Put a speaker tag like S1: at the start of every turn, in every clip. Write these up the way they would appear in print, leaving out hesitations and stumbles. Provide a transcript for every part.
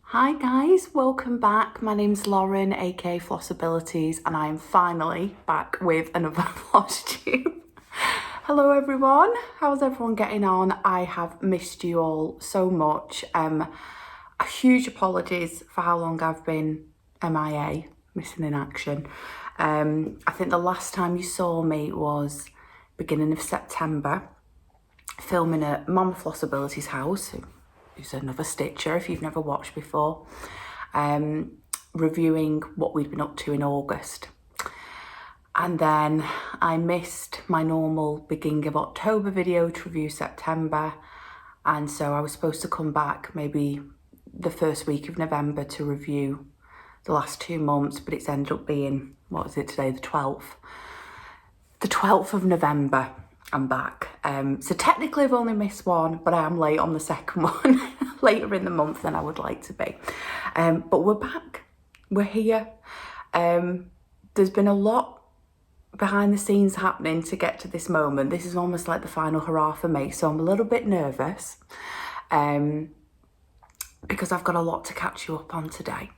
S1: Hi guys, welcome back. My name's Lauren, aka Flossabilities, and I'm finally back with another Flosstube. Hello everyone, how's everyone getting on? I have missed you all so much. A huge apologies for how long I've been MIA, missing in action. I think the last time you saw me was beginning of September, filming at Mama Flossabilities' house, who's another stitcher if you've never watched before, reviewing what we'd been up to in August. And then I missed my normal beginning of October video to review September, and so I was supposed to come back maybe the first week of November to review the last 2 months, but it's ended up being, what is it today, the 12th? The 12th of November. I'm back. So technically I've only missed one, but I am late on the second one, later in the month than I would like to be. But we're back, we're here. There's been a lot behind the scenes happening to get to this moment. This is almost like the final hurrah for me, so I'm a little bit nervous because I've got a lot to catch you up on today.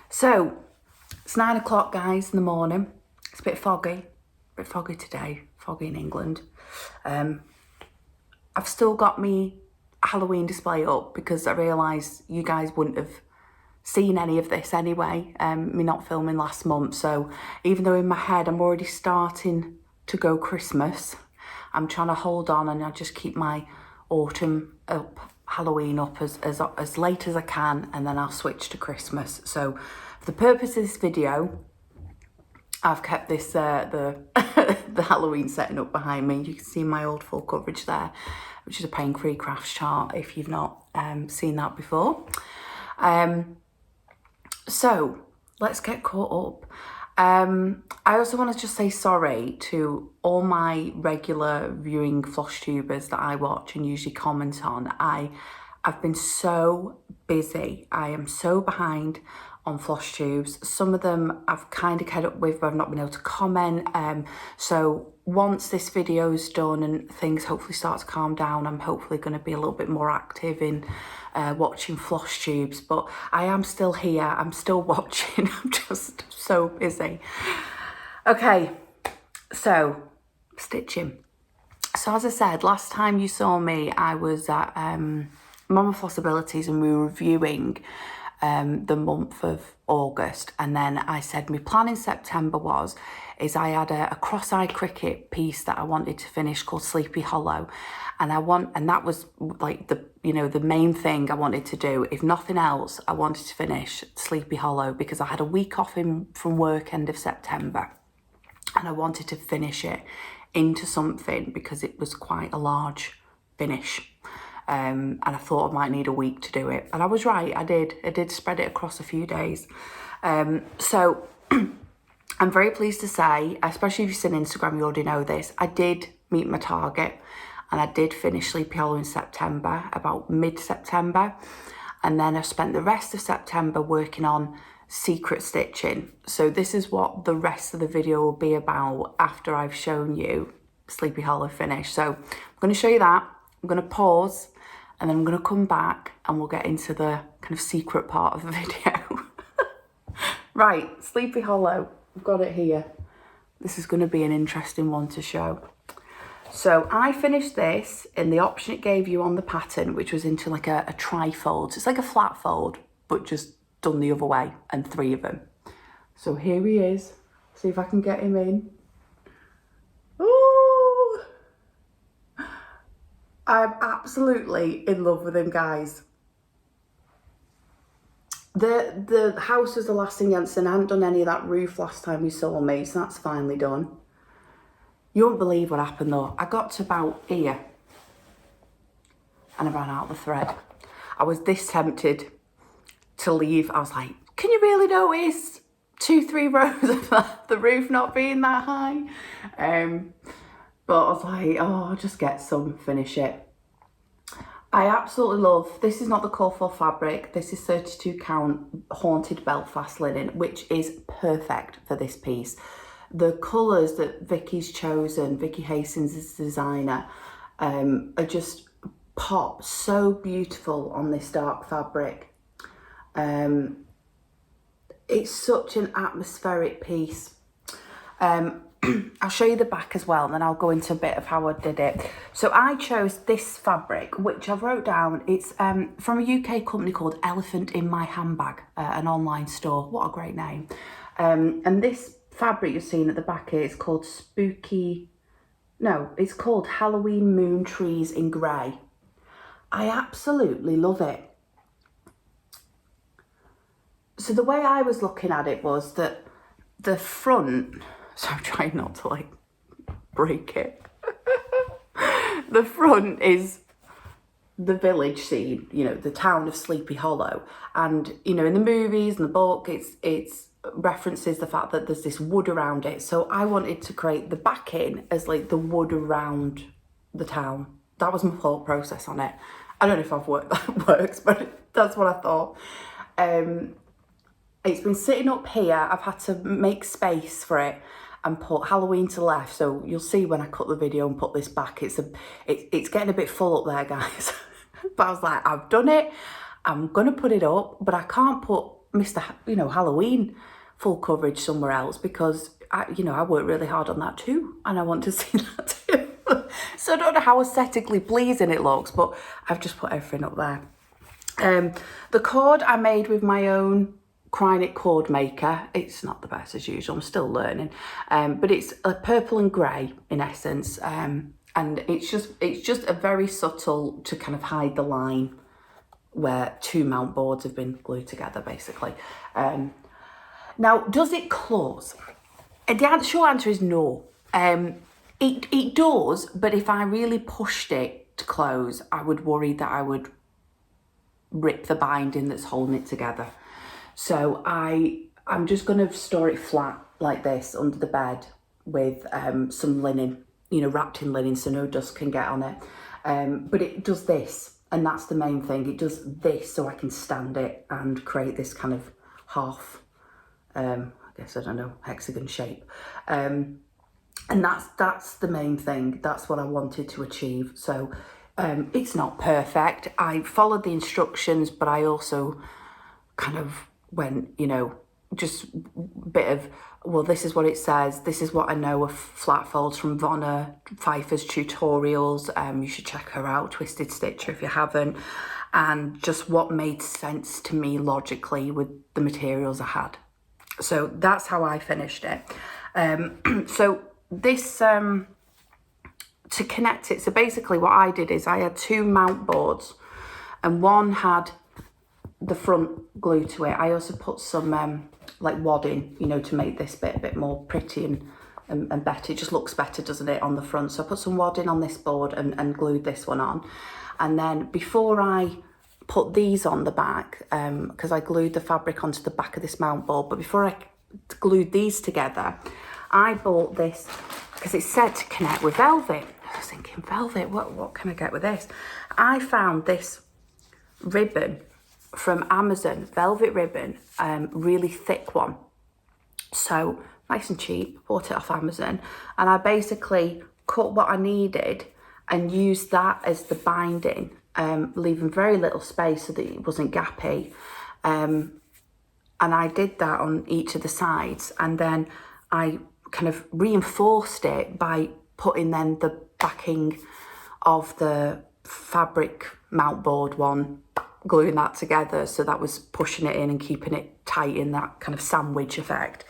S1: So it's 9 o'clock, guys, in the morning. It's a bit foggy today, foggy in England. I've still got me Halloween display up because I realised you guys wouldn't have seen any of this anyway, me not filming last month. So even though in my head I'm already starting to go Christmas, I'm trying to hold on and I just keep my autumn up, Halloween up as late as I can, and then I'll switch to Christmas. So for the purpose of this video, I've kept this, the Halloween setting up behind me. You can see my old full coverage there, which is a pain-free crafts chart if you've not seen that before. So let's get caught up. I also want to just say sorry to all my regular viewing Flosstubers that I watch and usually comment on. I've been so busy. I am so behind on Flosstubes. Some of them I've kind of kept up with, but I've not been able to comment. So once this video is done and things hopefully start to calm down, I'm hopefully going to be a little bit more active in watching Flosstubes. But I am still here. I'm still watching. I'm just so busy. Okay, so stitching. So as I said, last time you saw me, I was at Mama Flossabilities and we were reviewing the month of August, and then I said my plan in September is I had a cross-eyed cricket piece that I wanted to finish called Sleepy Hollow, and that was like the main thing I wanted to do. If nothing else, I wanted to finish Sleepy Hollow because I had a week off from work end of September, and I wanted to finish it into something because it was quite a large finish. And I thought I might need a week to do it. And I was right, I did spread it across a few days. So I'm very pleased to say, especially if you've seen Instagram, you already know this, I did meet my target and I did finish Sleepy Hollow in September, about mid-September. And then I spent the rest of September working on secret stitching. So this is what the rest of the video will be about after I've shown you Sleepy Hollow finish. So I'm going to show you that. I'm going to pause and then I'm going to come back and we'll get into the kind of secret part of the video. Right, Sleepy Hollow, I've got it here. This is going to be an interesting one to show. So I finished this in the option it gave you on the pattern, which was into like a tri-fold. It's like a flat fold, but just done the other way, and 3 of them. So here he is. See if I can get him in. I'm absolutely in love with him, guys. The house was the last thing Jensen. I hadn't done any of that roof last time you saw me, so that's finally done. You won't believe what happened though. I got to about here and I ran out of the thread. I was this tempted to leave. I was like, can you really notice 2-3 rows of the roof not being that high? But I was like, oh, I'll just get some, finish it. I absolutely love, this is not the colourful fabric, this is 32 count Haunted Belfast linen, which is perfect for this piece. The colours that Vicky's chosen, Vicky Hastings is the designer, are just pop so beautiful on this dark fabric. It's such an atmospheric piece. I'll show you the back as well, and then I'll go into a bit of how I did it. So I chose this fabric, which I've wrote down. It's from a UK company called Elephant in My Handbag, an online store. What a great name. And this fabric you're seeing at the back here is called it's called Halloween Moon Trees in Grey. I absolutely love it. So the way I was looking at it was that the front, so I'm trying not to like break it. The front is the village scene, you know, the town of Sleepy Hollow. And, you know, in the movies and the book, it's references the fact that there's this wood around it. So I wanted to create the backing as like the wood around the town. That was my thought process on it. I don't know if that works, but that's what I thought. It's been sitting up here. I've had to make space for it and put Halloween to the left. So you'll see when I cut the video and put this back, it's getting a bit full up there, guys. But I was like, I've done it. I'm going to put it up, but I can't put Halloween full coverage somewhere else because I worked really hard on that too. And I want to see that too. So I don't know how aesthetically pleasing it looks, but I've just put everything up there. The cord I made with my own Krynic cord maker. It's not the best as usual, I'm still learning, but it's a purple and grey in essence, and it's just a very subtle to kind of hide the line where two mount boards have been glued together basically. Now, does it close? The short answer is no. It does, but if I really pushed it to close, I would worry that I would rip the binding that's holding it together. So I'm just going to store it flat like this under the bed with some linen, wrapped in linen so no dust can get on it. But it does this, and that's the main thing. It does this so I can stand it and create this kind of half, hexagon shape. And that's the main thing. That's what I wanted to achieve. So it's not perfect. I followed the instructions, but I also kind of went, just a bit of, well, this is what it says. This is what I know of flat folds from Vonna Pfeiffer's tutorials. You should check her out, Twisted Stitcher, if you haven't. And just what made sense to me logically with the materials I had. So that's how I finished it. So this, to connect it, so basically what I did is I had two mount boards and one had the front glue to it. I also put some like wadding, to make this bit a bit more pretty and better. It just looks better, doesn't it, on the front? So I put some wadding on this board and glued this one on. And then before I put these on the back, because I glued the fabric onto the back of this mount board, but before I glued these together, I bought this because it said to connect with velvet. I was thinking, velvet, what can I get with this? I found this ribbon from Amazon, velvet ribbon, really thick one. So nice and cheap, bought it off Amazon. And I basically cut what I needed and used that as the binding, leaving very little space so that it wasn't gappy. And I did that on each of the sides. And then I kind of reinforced it by putting then the backing of the fabric mount board one, gluing that together, so that was pushing it in and keeping it tight in that kind of sandwich effect,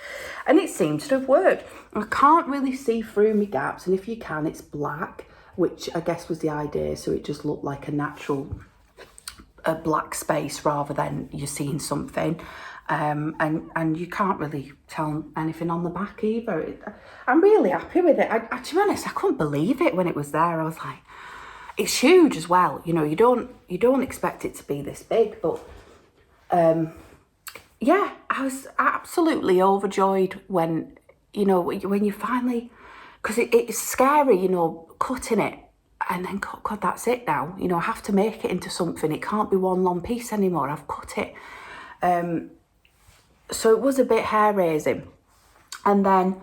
S1: and it seems to have worked. I can't really see through my gaps, and if you can, it's black, which I guess was the idea, so it just looked like a black space rather than you're seeing something. And you can't really tell anything on the back either. I'm really happy with it. To be honest, I couldn't believe it when it was there. I was like, it's huge as well. You don't expect it to be this big, but yeah, I was absolutely overjoyed when you finally, because it's scary, cutting it and then God, that's it now. I have to make it into something. It can't be one long piece anymore. I've cut it. So it was a bit hair raising, and then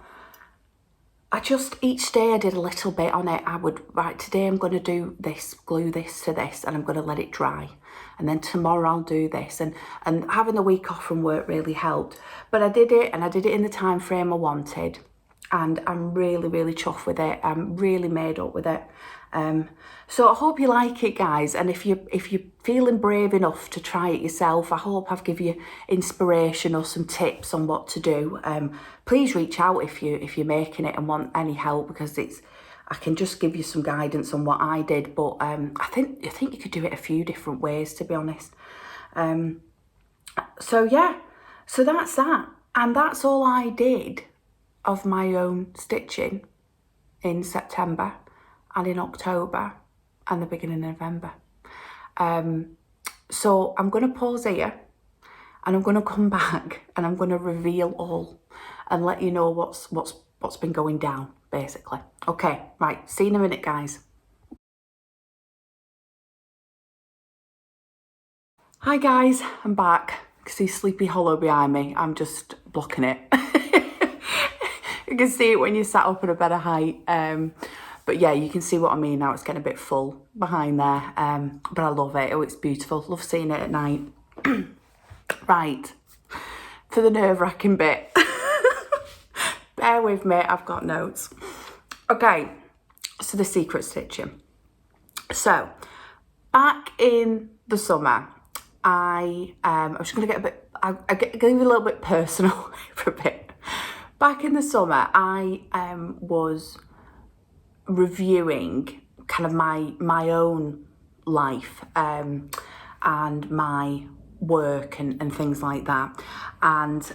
S1: each day I did a little bit on it. I would, right, today I'm going to do this, glue this to this, and I'm going to let it dry. And then tomorrow I'll do this. And having the week off from work really helped. But I did it, and I did it in the time frame I wanted. And I'm really, really chuffed with it. I'm really made up with it. So I hope you like it, guys. And if you're feeling brave enough to try it yourself, I hope I've given you inspiration or some tips on what to do. Please reach out if you're making it and want any help, because I can just give you some guidance on what I did. But I think you could do it a few different ways, to be honest. So yeah, so that's that, and that's all I did of my own stitching in September and in October and the beginning of November. So I'm going to pause here, and I'm going to come back, and I'm going to reveal all and let you know what's been going down, basically. Okay, right, see you in a minute, guys. Hi guys, I'm back. You can see Sleepy Hollow behind me. I'm just blocking it. You can see it when you're sat up at a better height. But yeah, you can see what I mean now. It's getting a bit full behind there. But I love it. Oh, it's beautiful. Love seeing it at night. Right, for the nerve-wracking bit. Bear with me, I've got notes. Okay, so the secret stitching. So, back in the summer, I'm just going to get a bit, I'll get a little bit personal for a bit. Back in the summer, I was reviewing kind of my own life and my work and things like that. And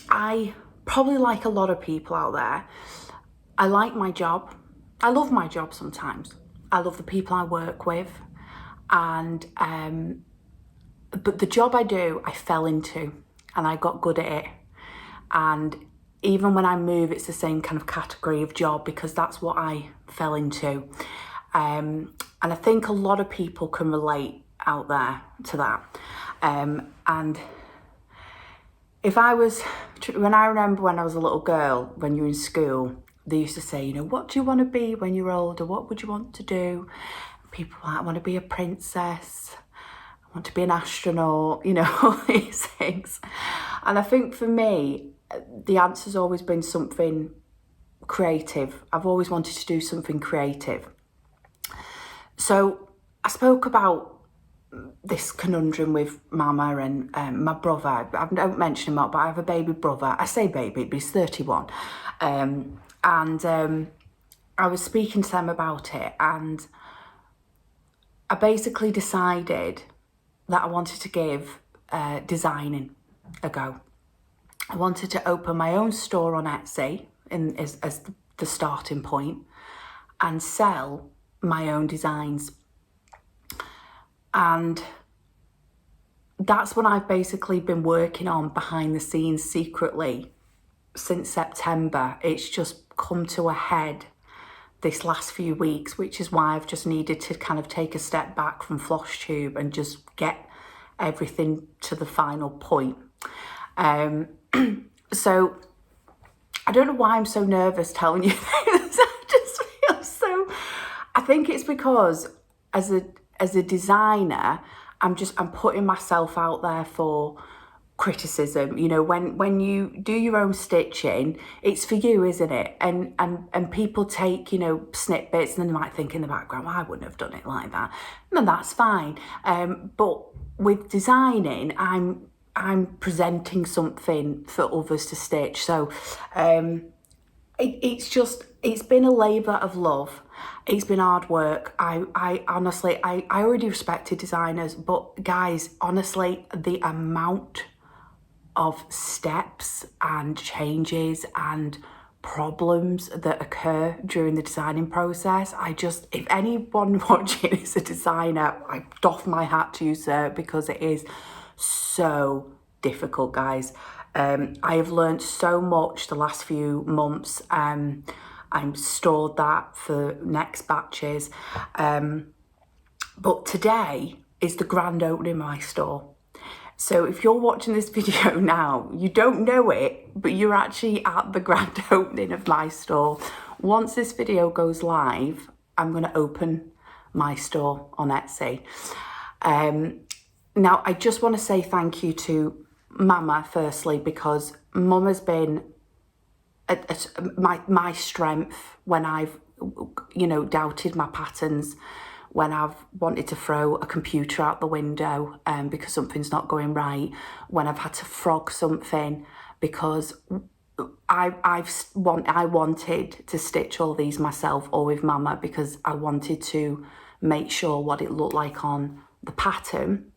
S1: I, probably like a lot of people out there, I like my job. I love my job sometimes. I love the people I work with. And but the job I do, I fell into, and I got good at it. And even when I move, it's the same kind of category of job, because that's what I fell into. And I think a lot of people can relate out there to that. And if I was, when I remember when I was a little girl, when you're in school, they used to say, you know, what do you want to be when you're older? What would you want to do? People were like, I want to be a princess. I want to be an astronaut, you know, all these things. And I think for me, the answer's always been something creative. I've always wanted to do something creative. So I spoke about this conundrum with Mama and my brother. I don't mention him up, but I have a baby brother. I say baby, but he's 31. And I was speaking to them about it, and I basically decided that I wanted to give designing a go. I wanted to open my own store on Etsy as the starting point and sell my own designs. And that's what I've basically been working on behind the scenes secretly since September. It's just come to a head this last few weeks, which is why I've just needed to kind of take a step back from Flosstube and just get everything to the final point. So I don't know why I'm so nervous telling you this. I just feel so, I think it's because as a designer, I'm putting myself out there for criticism. You know, when you do your own stitching, it's for you, isn't it? And people take, you know, snippets, and then they might think in the background, well, I wouldn't have done it like that. And that's fine. But with designing, I'm presenting something for others to stitch. So it's been a labour of love. It's been hard work. I honestly, I already respected designers, but guys, honestly, the amount of steps and changes and problems that occur during the designing process, if anyone watching is a designer, I doff my hat to you, sir, because it is so difficult, guys. I have learned so much the last few months. I'm stored that for next batches. But today is the grand opening of my store. So if you're watching this video now, you don't know it, but you're actually at the grand opening of my store. Once this video goes live, I'm going to open my store on Etsy. Now, I just want to say thank you to Mama, firstly, because Mum has been my strength when I've, doubted my patterns, when I've wanted to throw a computer out the window because something's not going right, when I've had to frog something because I wanted to stitch all these myself or with Mama, because I wanted to make sure what it looked like on the pattern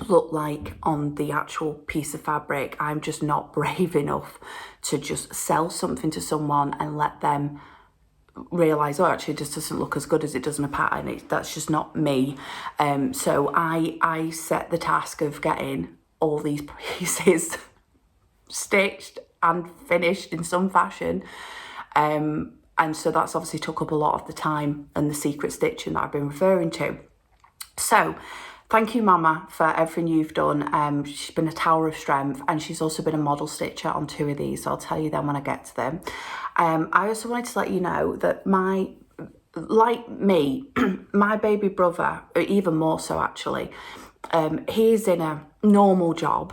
S1: looked like on the actual piece of fabric. I'm just not brave enough to just sell something to someone and let them realise, oh, actually it just doesn't look as good as it does in a pattern. That's just not me. So I set the task of getting all these pieces stitched and finished in some fashion. And so that's obviously took up a lot of the time and the secret stitching that I've been referring to. So thank you, Mama, for everything you've done. She's been a tower of strength, and she's also been a model stitcher on 2 of these, so I'll tell you them when I get to them. I also wanted to let you know that like me, my baby brother, even more so actually, he's in a normal job,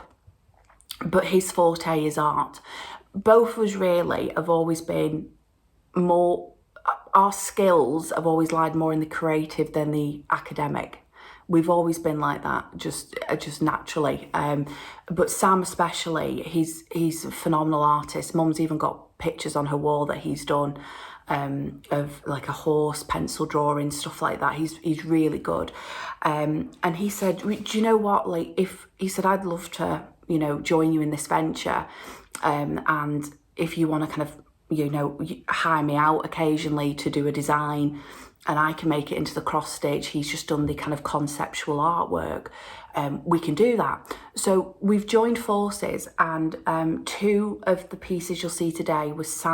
S1: but his forte is art. Both of us really have always been more, our skills have always lied more in the creative than the academic. We've always been like that, just naturally. But Sam especially, he's a phenomenal artist. Mum's even got pictures on her wall that he's done of like a horse, pencil drawing, stuff like that. He's really good. And he said, do you know what? Like, he said, I'd love to, join you in this venture. And if you want to kind of, hire me out occasionally to do a design, and I can make it into the cross stitch. He's just done the kind of conceptual artwork. We can do that. So we've joined forces, and 2 of the pieces you'll see today was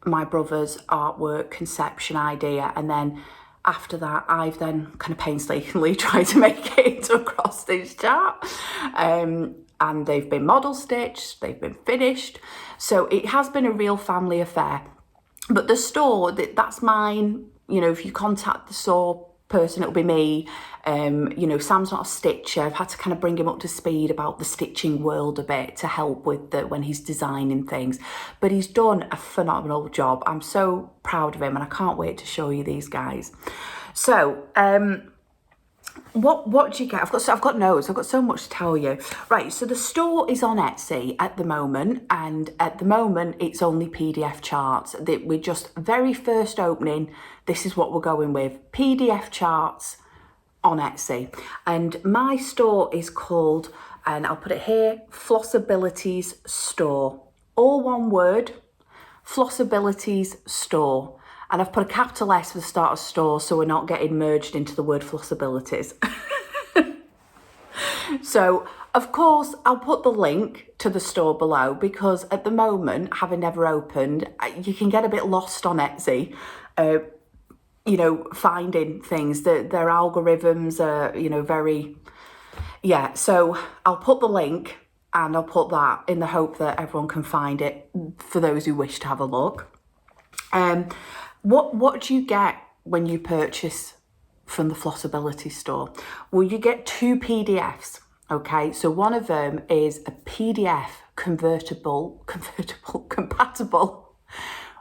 S1: my brother's artwork conception idea. And then after that, I've then kind of painstakingly tried to make it into a cross stitch chart. And they've been model stitched, they've been finished. So it has been a real family affair. But the store, that's mine. If you contact the store person, it'll be me. Sam's not a stitcher. I've had to kind of bring him up to speed about the stitching world a bit to help with when he's designing things. But he's done a phenomenal job. I'm so proud of him, and I can't wait to show you these guys. So, what do you get? I've got notes. I've got so much to tell you. Right, so the store is on Etsy at the moment, and at the moment it's only PDF charts. We're just very first opening. This is what we're going with, PDF charts on Etsy. And my store is called, and I'll put it here, Flossabilities Store. All one word, Flossabilities Store. And I've put a capital S for the start of store, so we're not getting merged into the word Flossabilities. So, of course, I'll put the link to the store below, because at the moment, having never opened, you can get a bit lost on Etsy, finding things. Their algorithms are, very... Yeah, so I'll put the link, and I'll put that in the hope that everyone can find it for those who wish to have a look. What do you get when you purchase from the Flossability store? Well, you get 2 PDFs, okay? So one of them is a PDF compatible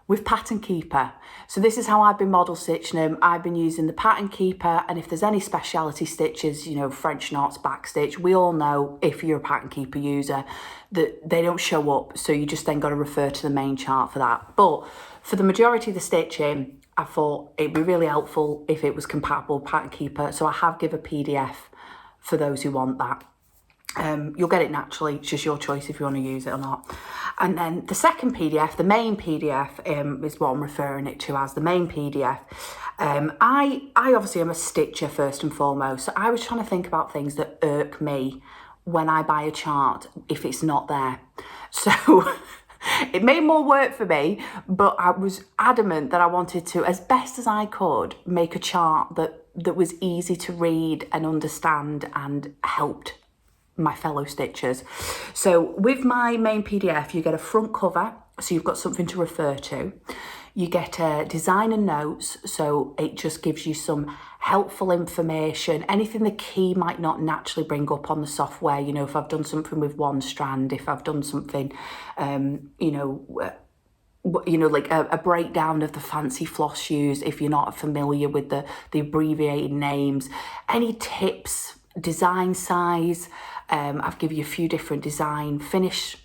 S1: with Pattern Keeper. So this is how I've been model stitching them. I've been using the Pattern Keeper, and if there's any speciality stitches, French knots, back stitch, we all know, if you're a Pattern Keeper user, that they don't show up. So you just then got to refer to the main chart for that. But for the majority of the stitching, I thought it'd be really helpful if it was compatible with Pattern Keeper. So I have given a PDF for those who want that. You'll get it naturally. It's just your choice if you want to use it or not. And then the second PDF, the main PDF, is what I'm referring it to as the main PDF. I obviously am a stitcher first and foremost. So I was trying to think about things that irk me when I buy a chart if it's not there. So it made more work for me, but I was adamant that I wanted to, as best as I could, make a chart that was easy to read and understand and helped my fellow stitchers. So with my main PDF, you get a front cover, so you've got something to refer to. You get a design and notes, so it just gives you some helpful information, anything the key might not naturally bring up on the software. You know, if I've done something with one strand, if I've done something, like a breakdown of the fancy floss shoes, if you're not familiar with the abbreviated names, any tips, design size. I've given you a few different design finish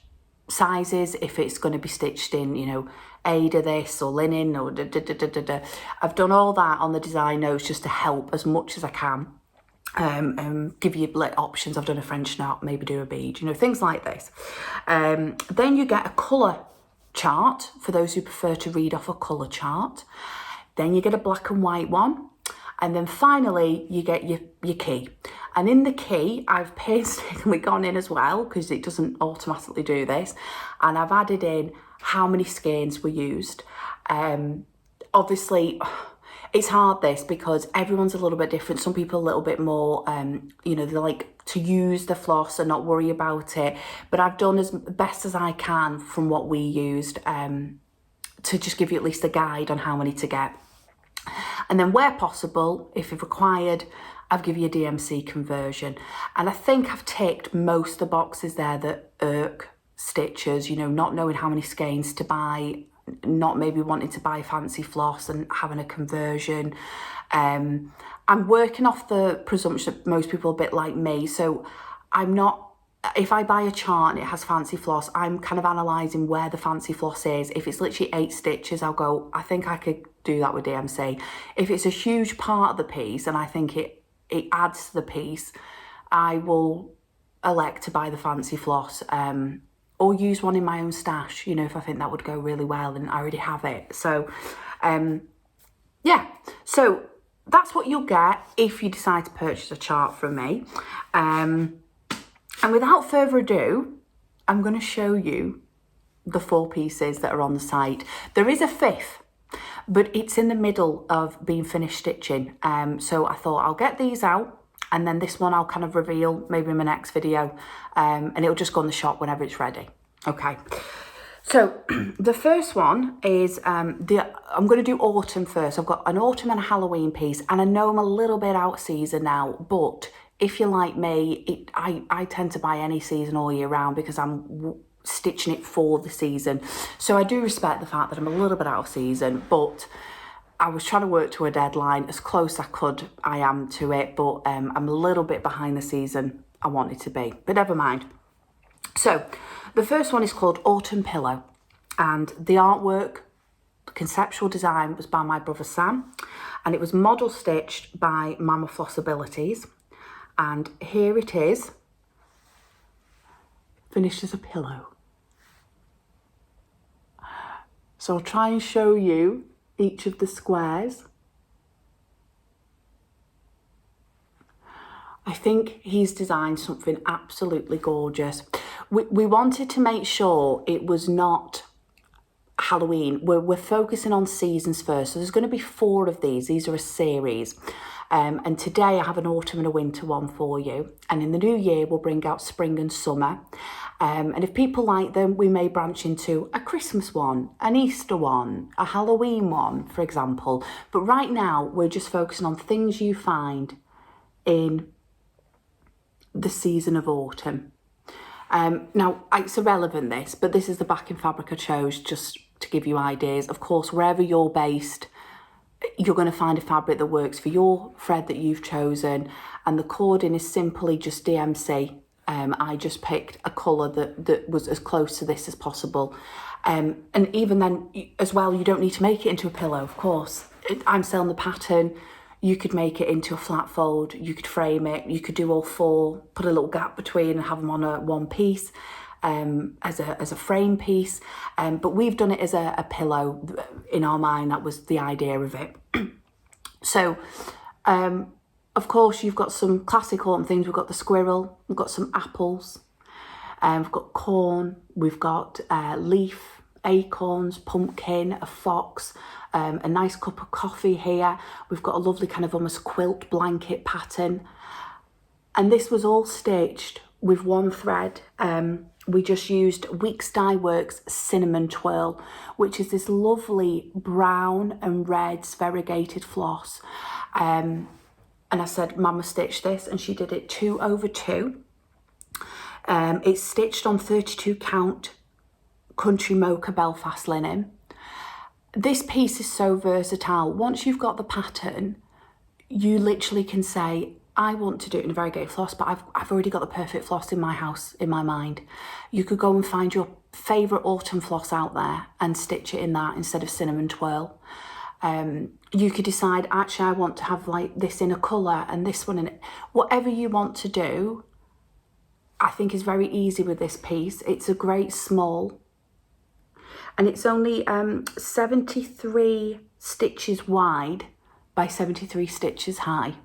S1: sizes, if it's going to be stitched in, you know, Ada this or linen or I've done all that on the design notes just to help as much as I can. Give you options. I've done a French knot, maybe do a bead, you know, things like this. Then you get a colour chart for those who prefer to read off a colour chart. Then you get a black and white one. And then finally, you get your key. And in the key, I've painstakingly gone in as well, because it doesn't automatically do this. And I've added in how many skeins were used. Obviously, it's hard this, because everyone's a little bit different. Some people a little bit more, they like to use the floss and not worry about it. But I've done as best as I can from what we used to just give you at least a guide on how many to get. And then where possible, if required, I've given you a DMC conversion. And I think I've ticked most of the boxes there that irk stitchers, you know, not knowing how many skeins to buy, not maybe wanting to buy fancy floss and having a conversion. I'm working off the presumption that most people are a bit like me. So I'm not, if I buy a chart and it has fancy floss, I'm kind of analysing where the fancy floss is. If it's literally 8 stitches, I'll go, I think I could do that with DMC. If it's a huge part of the piece and I think it adds to the piece, I will elect to buy the fancy floss or use one in my own stash, you know, if I think that would go really well and I already have it. So, yeah, so that's what you'll get if you decide to purchase a chart from me. And without further ado, I'm going to show you the 4 pieces that are on the site. There is a 5th, but it's in the middle of being finished stitching. So I thought I'll get these out, and then this one I'll kind of reveal maybe in my next video, and it'll just go in the shop whenever it's ready. Okay. So the first one is, I'm going to do autumn first. I've got an autumn and a Halloween piece, and I know I'm a little bit out season now, but if you're like me, I tend to buy any season all year round because I'm stitching it for the season. So I do respect the fact that I'm a little bit out of season, but I was trying to work to a deadline as close as I could. I am to it, but I'm a little bit behind the season I want it to be, but never mind. So the first one is called Autumn Pillow, and the artwork, the conceptual design was by my brother Sam, and it was model stitched by Mama Flossabilities. And here it is, finished as a pillow. So I'll try and show you each of the squares. I think he's designed something absolutely gorgeous. We wanted to make sure it was not Halloween. We're focusing on seasons first. So there's going to be 4 of these. These are a series. And today I have an autumn and a winter one for you. And in the new year, we'll bring out spring and summer. And if people like them, we may branch into a Christmas one, an Easter one, a Halloween one, for example. But right now, we're just focusing on things you find in the season of autumn. Now, it's irrelevant this, but this is the backing fabric I chose just to give you ideas. Of course, wherever you're based, you're going to find a fabric that works for your thread that you've chosen, and the cording is simply just DMC. I just picked a colour that was as close to this as possible, and even then as well, you don't need to make it into a pillow. Of course, I'm selling the pattern. You could make it into a flat fold, you could frame it, you could do all 4, put a little gap between and have them on a one piece as a frame piece. But we've done it as a pillow in our mind. That was the idea of it. So, of course, you've got some classic autumn things. We've got the squirrel, we've got some apples, we've got corn, we've got leaf, acorns, pumpkin, a fox, a nice cup of coffee here. We've got a lovely kind of almost quilt blanket pattern. And this was all stitched with one thread. We just used Weeks Dye Works Cinnamon Twirl, which is this lovely brown and red variegated floss. And I said, Mama, stitch this, and she did it 2/2. It's stitched on 32 count country mocha Belfast linen. This piece is so versatile. Once you've got the pattern, you literally can say, I want to do it in a variegated floss, but I've already got the perfect floss in my house, in my mind. You could go and find your favourite autumn floss out there and stitch it in that instead of cinnamon twirl. You could decide, actually, I want to have like this in a colour and this one in it. Whatever you want to do, I think is very easy with this piece. It's a great small, and it's only 73 stitches wide by 73 stitches high.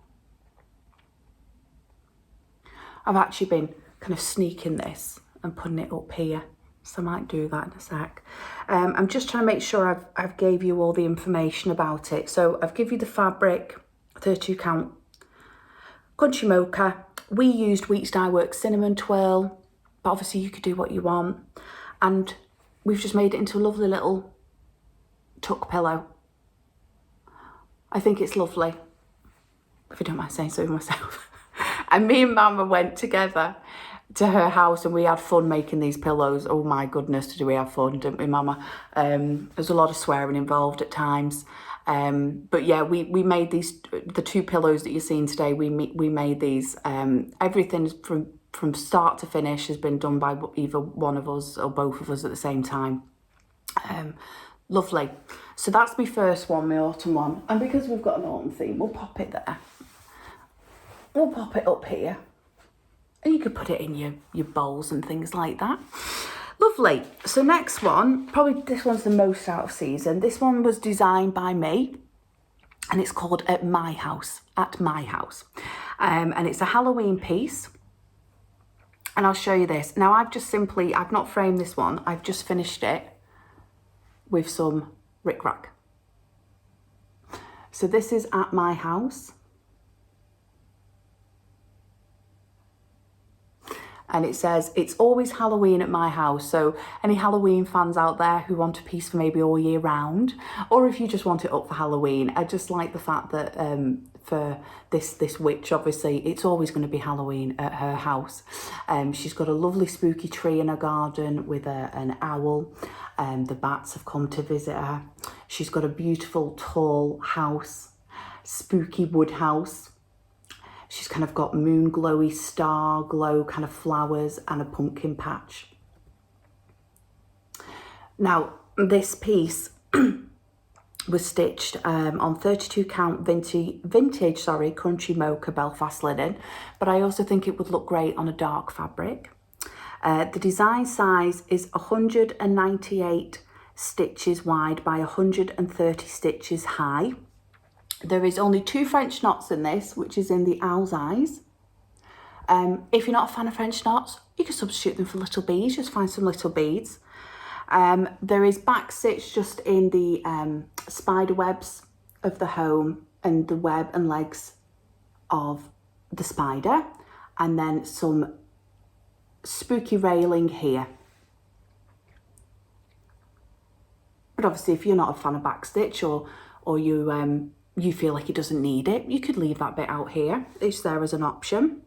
S1: I've actually been kind of sneaking this and putting it up here, so I might do that in a sec. I'm just trying to make sure I've gave you all the information about it. So I've given you the fabric, 32 count country mocha. We used Weeks Dye Works Cinnamon Twirl, but obviously you could do what you want. And we've just made it into a lovely little tuck pillow. I think it's lovely, if I don't mind saying so myself. And me and Mama went together to her house and we had fun making these pillows. Oh my goodness, did we have fun, didn't we, Mama? There's a lot of swearing involved at times. But yeah, we made these, the 2 pillows that you're seeing today, we made these. Everything from start to finish has been done by either one of us or both of us at the same time. Lovely. So that's my first one, my autumn one. And because we've got an autumn theme, we'll pop it there. We'll pop it up here. And you could put it in your bowls and things like that. Lovely. So next one, probably this one's the most out of season. This one was designed by me. And it's called At My House. And it's a Halloween piece. And I'll show you this. Now I've not framed this one. I've just finished it with some rickrack. So this is At My House. And it says, it's always Halloween at my house. So any Halloween fans out there who want a piece for maybe all year round, or if you just want it up for Halloween, I just like the fact that for this witch, obviously, it's always going to be Halloween at her house. She's got a lovely spooky tree in her garden with an owl. The bats have come to visit her. She's got a beautiful tall house, spooky wood house. She's kind of got moon glowy star glow kind of flowers and a pumpkin patch. Now, this piece was stitched on 32 count vintage country mocha Belfast linen, but I also think it would look great on a dark fabric. The design size is 198 stitches wide by 130 stitches high. There is only 2 French knots in this, which is in the owl's eyes. If you're not a fan of French knots, you can substitute them for little beads. Just find some little beads. There is back stitch just in the spider webs of the home and the web and legs of the spider. And then some spooky railing here. But obviously, if you're not a fan of back stitch or you feel like it doesn't need it, you could leave that bit out here. It's there as an option.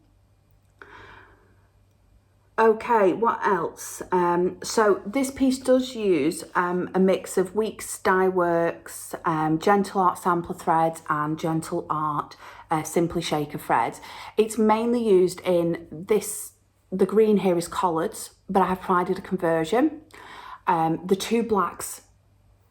S1: Okay, what else? So this piece does use a mix of Weeks Dye Works, Gentle Art Sampler threads and Gentle Art Simply Shaker threads. It's mainly used in this, the green here is collards, but I have provided a conversion. The 2 blacks,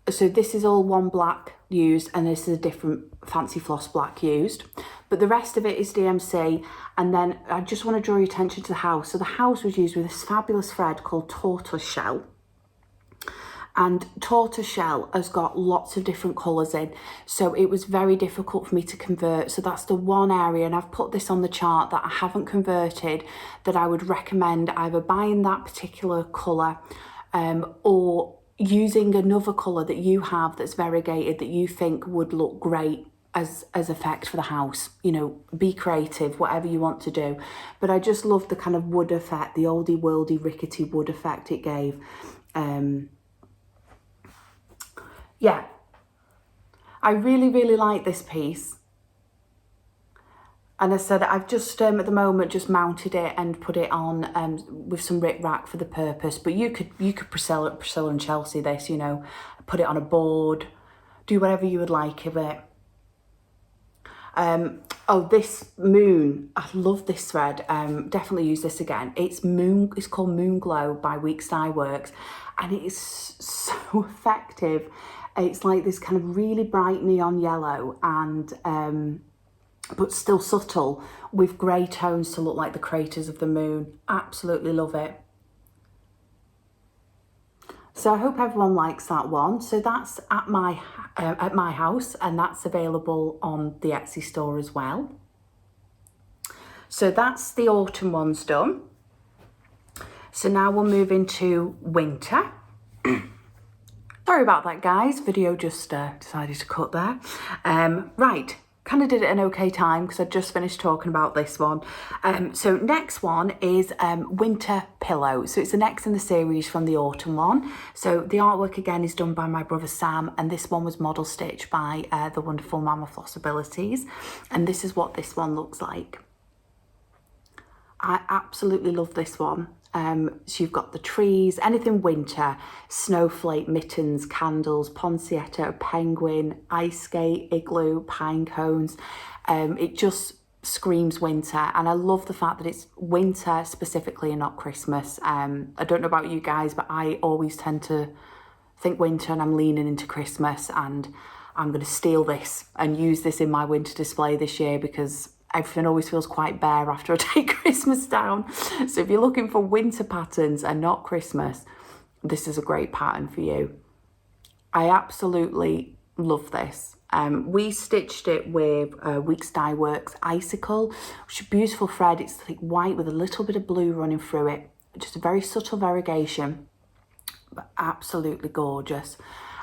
S1: so this is all one black used and this is a different fancy floss black used, but the rest of it is DMC. And then I just want to draw your attention to the house. So the house was used with this fabulous thread called tortoise shell, and tortoise shell has got lots of different colours in, so it was very difficult for me to convert. So that's the one area, and I've put this on the chart, that I haven't converted, that I would recommend either buying that particular colour or using another colour that you have that's variegated that you think would look great as effect for the house. You know, be creative, whatever you want to do. But I just love the kind of wood effect, the oldie worldy rickety wood effect it gave. Yeah, I really, really like this piece. And I said, I've just, at the moment, just mounted it and put it on with some rickrack for the purpose. But you could Priscilla and Chelsea this, you know, put it on a board, do whatever you would like of it. Oh, this moon, I love this thread. Definitely use this again. It's called Moon Glow by Weeks Dye Works, and it is so effective. It's like this kind of really bright neon yellow and but still subtle with grey tones to look like the craters of the moon. Absolutely love it. So I hope everyone likes that one. So that's at my house, and that's available on the Etsy store as well. So that's the autumn ones done. So now we'll move into winter. Sorry about that, guys. Video just decided to cut there. Right. Kind of did it an okay time because I just finished talking about this one. So next one is Winter Pillow. So it's the next in the series from the autumn one. So the artwork again is done by my brother Sam, and this one was model stitched by the wonderful Mama Flossabilities. And this is what this one looks like. I absolutely love this one. So you've got the trees, anything winter, snowflake, mittens, candles, poinsettia, penguin, ice skate, igloo, pine cones. It just screams winter, and I love the fact that it's winter specifically and not Christmas. I don't know about you guys, but I always tend to think winter and I'm leaning into Christmas, and I'm going to steal this and use this in my winter display this year because everything always feels quite bare after I take Christmas down. So if you're looking for winter patterns and not Christmas, this is a great pattern for you. I absolutely love this. We stitched it with Weeks Dye Works Icicle, which is a beautiful thread. It's like white with a little bit of blue running through it. Just a very subtle variegation, but absolutely gorgeous.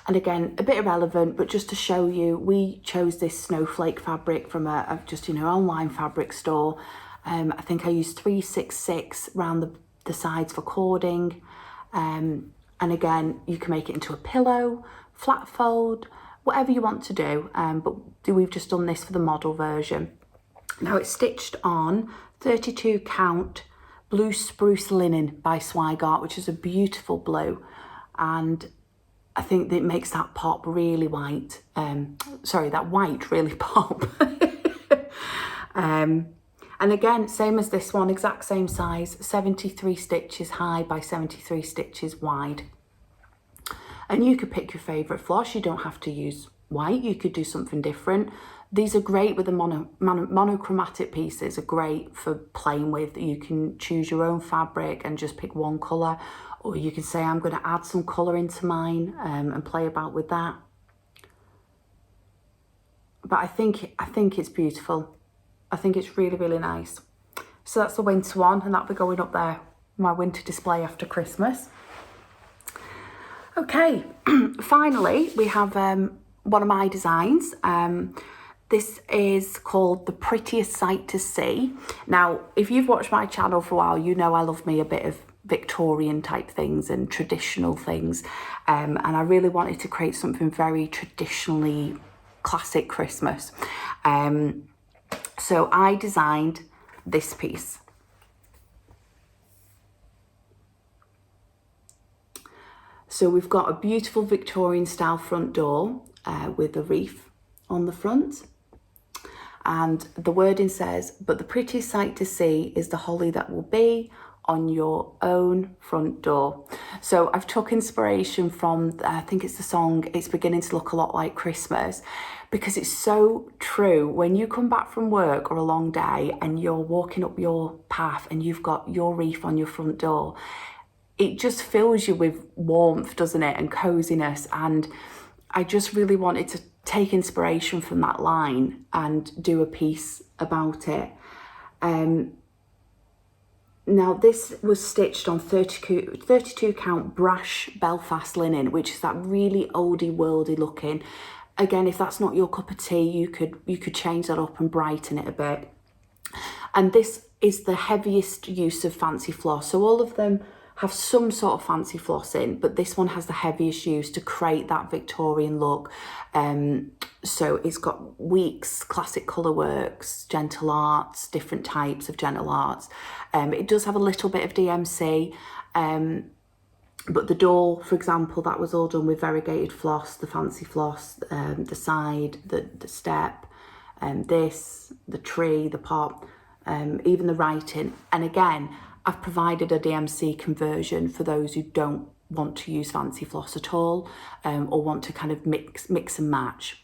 S1: And again, a bit irrelevant, but just to show you, we chose this snowflake fabric from just, you know, online fabric store. I think I used 366 around the sides for cording. And again, you can make it into a pillow, flat fold, whatever you want to do. But we've just done this for the model version. Now it's stitched on 32 count blue spruce linen by Swigart, which is a beautiful blue. And I think that it makes that pop really white. Sorry, that white really pop. And again, same as this one, exact same size, 73 stitches high by 73 stitches wide. And you could pick your favourite floss. You don't have to use white. You could do something different. These are great with the monochromatic pieces, are great for playing with. You can choose your own fabric and just pick one colour. Or you can say, I'm going to add some colour into mine and play about with that. But I think it's beautiful. I think it's really, really nice. So that's the winter one, and that'll be going up there, my winter display after Christmas. Okay, finally, we have one of my designs. This is called The Prettiest Sight to See. Now, if you've watched my channel for a while, you know I love me a bit of Victorian type things and traditional things, and I really wanted to create something very traditionally classic Christmas. So I designed this piece. So we've got a beautiful Victorian style front door with a wreath on the front, and the wording says, but the prettiest sight to see is the holly that will be on your own front door. So I've took inspiration from, I think it's the song, It's Beginning to Look a Lot Like Christmas, because it's so true. When you come back from work or a long day and you're walking up your path and you've got your wreath on your front door, it just fills you with warmth, doesn't it, and coziness. And I just really wanted to take inspiration from that line and do a piece about it. Now this was stitched on 32 count Brash Belfast linen, which is that really oldie worldy looking. again, if that's not your cup of tea, you could change that up and brighten it a bit. And this is the heaviest use of fancy floss. So all of them have some sort of fancy floss in, but this one has the heaviest use to create that Victorian look. So it's got weeks, classic colour works, gentle arts, different types of gentle arts. It does have a little bit of DMC, but the door, for example, that was all done with variegated floss, the fancy floss, the side, the step, the tree, the pot, even the writing. And again, I've provided a DMC conversion for those who don't want to use fancy floss at all, or want to kind of mix and match.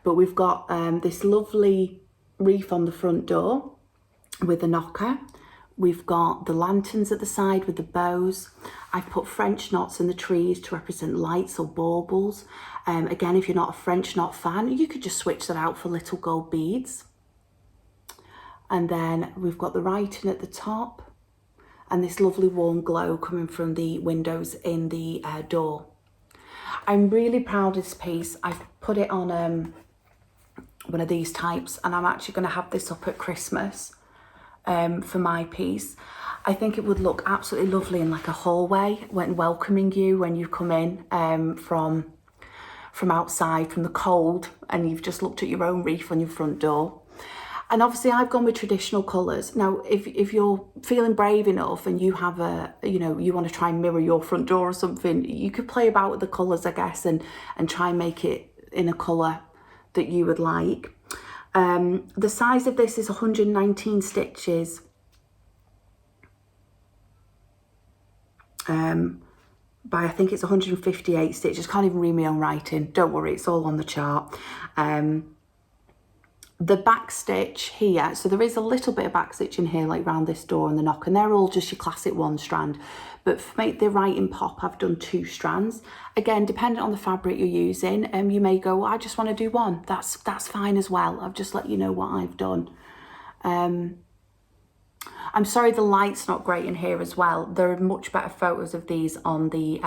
S1: But we've got this lovely wreath on the front door with a knocker. We've got the lanterns at the side with the bows. I've put French knots in the trees to represent lights or baubles. Again, if you're not a French knot fan, you could just switch that out for little gold beads. And then we've got the writing at the top and this lovely warm glow coming from the windows in the door. I'm really proud of this piece. I've put it on one of these types, and I'm actually going to have this up at Christmas for my piece. I think it would look absolutely lovely in like a hallway when welcoming you when you come in from outside, from the cold, and you've just looked at your own wreath on your front door. And obviously I've gone with traditional colours. Now, if you're feeling brave enough and you have you want to try and mirror your front door or something, you could play about with the colours, I guess, and try and make it in a colour that you would like. The size of this is 119 stitches. By I think it's 158 stitches. Can't even read my own writing. Don't worry, it's all on the chart. The back stitch here, so there is a little bit of back stitch in here, like around this door and the knock, and they're all just your classic one strand. But for make the writing pop, I've done 2 strands. Again, depending on the fabric you're using, you may go, well, I just want to do 1. That's fine as well. I've just let you know what I've done. I'm sorry the light's not great in here as well. There are much better photos of these on the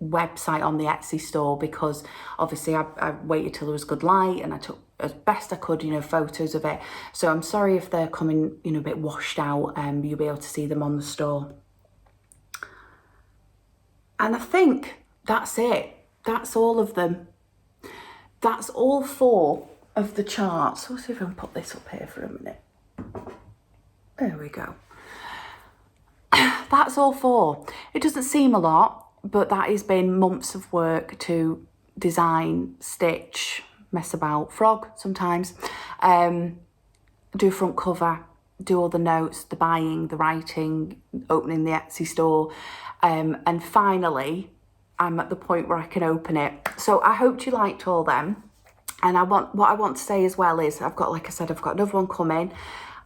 S1: website, on the Etsy store, because obviously I waited till there was good light and I took as best I could, photos of it. So I'm sorry if they're coming, a bit washed out. You'll be able to see them on the store. And I think that's it. That's all of them. That's all 4 of the charts. Let's see if I can put this up here for a minute. There we go. That's all 4. It doesn't seem a lot, but that has been months of work to design, stitch, mess about, frog sometimes, do front cover, do all the notes, the buying, the writing, opening the Etsy store, and finally I'm at the point where I can open it. So I hope you liked all them, and what I want to say as well is I've got, like I said, I've got another one coming.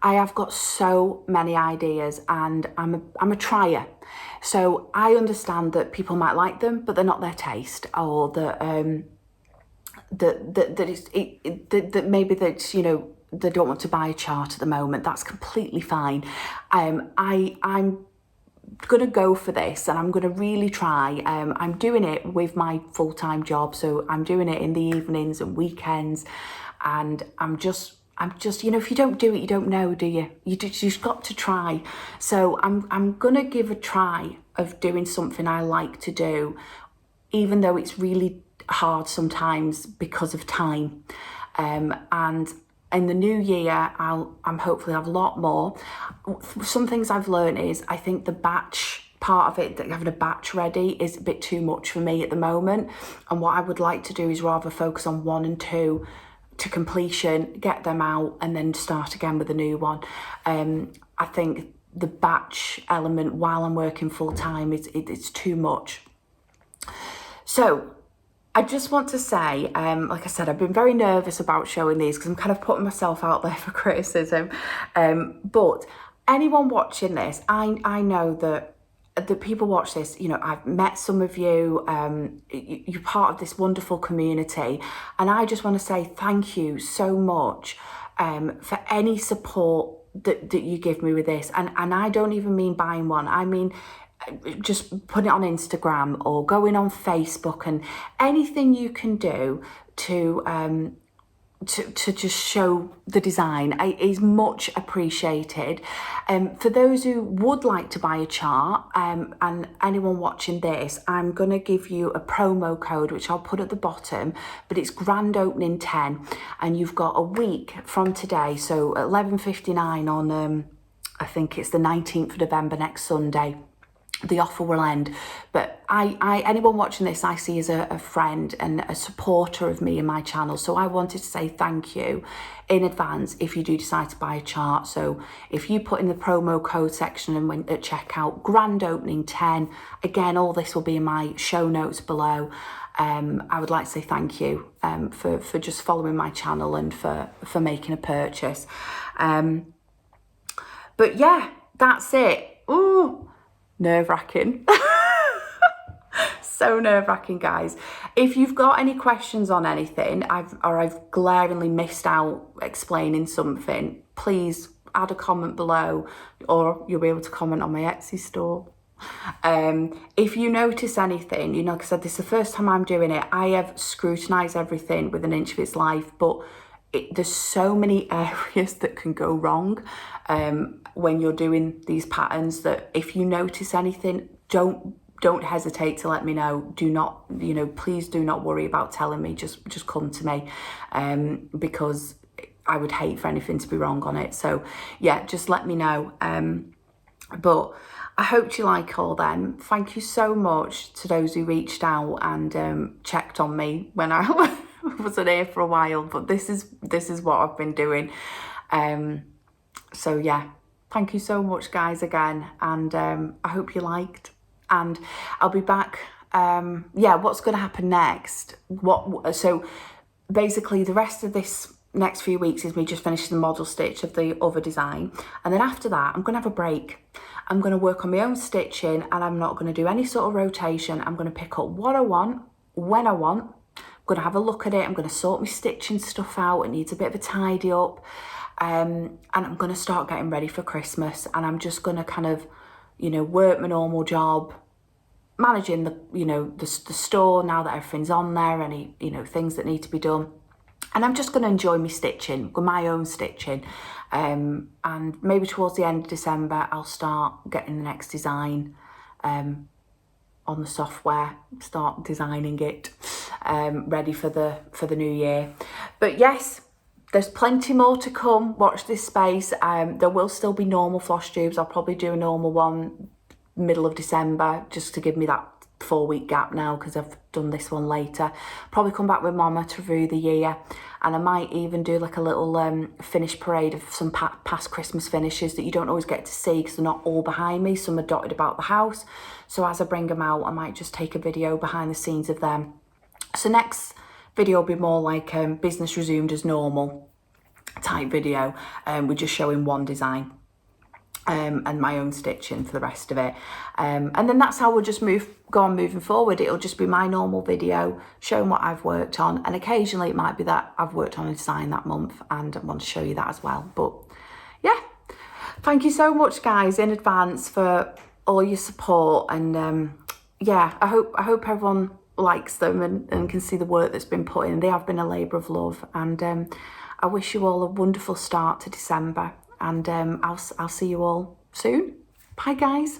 S1: I have got so many ideas, and I'm a trier. So I understand that people might like them, but they're not their taste, or that maybe that's, they don't want to buy a chart at the moment. That's completely fine. I'm gonna go for this, and I'm gonna really try. I'm doing it with my full-time job, so I'm doing it in the evenings and weekends, and I'm just, if you don't do it, you don't know, do you? You've got to try. So I'm gonna give a try of doing something I like to do, even though it's really hard sometimes because of time. And in the new year, I'm hopefully have a lot more. Some things I've learned is I think the batch part of it, that having a batch ready, is a bit too much for me at the moment. And what I would like to do is rather focus on 1 and 2 to completion, get them out, and then start again with a new one. I think the batch element while I'm working full time it's too much. So I just want to say, like I said, I've been very nervous about showing these because I'm kind of putting myself out there for criticism. But anyone watching this, I know that people watch this, I've met some of you, you're part of this wonderful community, and I just want to say thank you so much for any support that you give me with this. And I don't even mean buying one, I mean just put it on Instagram or going on Facebook, and anything you can do to just show the design. It is much appreciated. For those who would like to buy a chart, and anyone watching this, I'm going to give you a promo code, which I'll put at the bottom, but it's grand opening 10, and you've got a week from today, so 11:59 on, I think it's the 19th of November, next Sunday. The offer will end. But anyone watching this I see as a friend and a supporter of me and my channel, so I wanted to say thank you in advance if you do decide to buy a chart. So if you put in the promo code section and went at checkout, grand opening 10, again, all this will be in my show notes below. I would like to say thank you for just following my channel and for making a purchase. But yeah, that's it. Ooh, nerve-wracking. So nerve-wracking, guys. If you've got any questions on anything, I've glaringly missed out explaining something, please add a comment below, or you'll be able to comment on my Etsy store. If you notice anything, you know, like I said, this is the first time I'm doing it. I have scrutinised everything with an inch of its life, but there's so many areas that can go wrong when you're doing these patterns, that if you notice anything, don't hesitate to let me know. Do not, you know, please do not worry about telling me. Just come to me, because I would hate for anything to be wrong on it. So yeah, just let me know. But I hope you like all them. Thank you so much to those who reached out and checked on me when I wasn't here for a while. But this is what I've been doing. So yeah, thank you so much, guys, again, and I hope you liked. And I'll be back. Yeah, what's going to happen next? So basically, the rest of this next few weeks is me just finishing the model stitch of the other design, and then after that, I'm going to have a break. I'm going to work on my own stitching, and I'm not going to do any sort of rotation. I'm going to pick up what I want, when I want. I'm going to have a look at it. I'm going to sort my stitching stuff out. It needs a bit of a tidy up. And I'm going to start getting ready for Christmas, and I'm just going to kind of, you know, work my normal job, managing the, you know, the store now that everything's on there, any, you know, things that need to be done. And I'm just going to enjoy my stitching, my own stitching. And maybe towards the end of December, I'll start getting the next design on the software, start designing it, ready for the new year. But yes, there's plenty more to come. Watch this space. There will still be normal Flosstubes. I'll probably do a normal one middle of December, just to give me that 4-week gap now, because I've done this one later. Probably come back with Mama to review the year, and I might even do like a little finish parade of some past Christmas finishes that you don't always get to see because they're not all behind me. Some are dotted about the house, so as I bring them out, I might just take a video behind the scenes of them. So next video will be more like business resumed as normal type video. We're just showing one design. And my own stitching for the rest of it, and then that's how we'll just go on moving forward. It'll just be my normal video showing what I've worked on, and occasionally it might be that I've worked on a design that month and I want to show you that as well. But yeah, thank you so much, guys, in advance for all your support, and yeah, I hope everyone likes them and can see the work that's been put in. They have been a labour of love, and I wish you all a wonderful start to December. And I'll see you all soon. Bye, guys.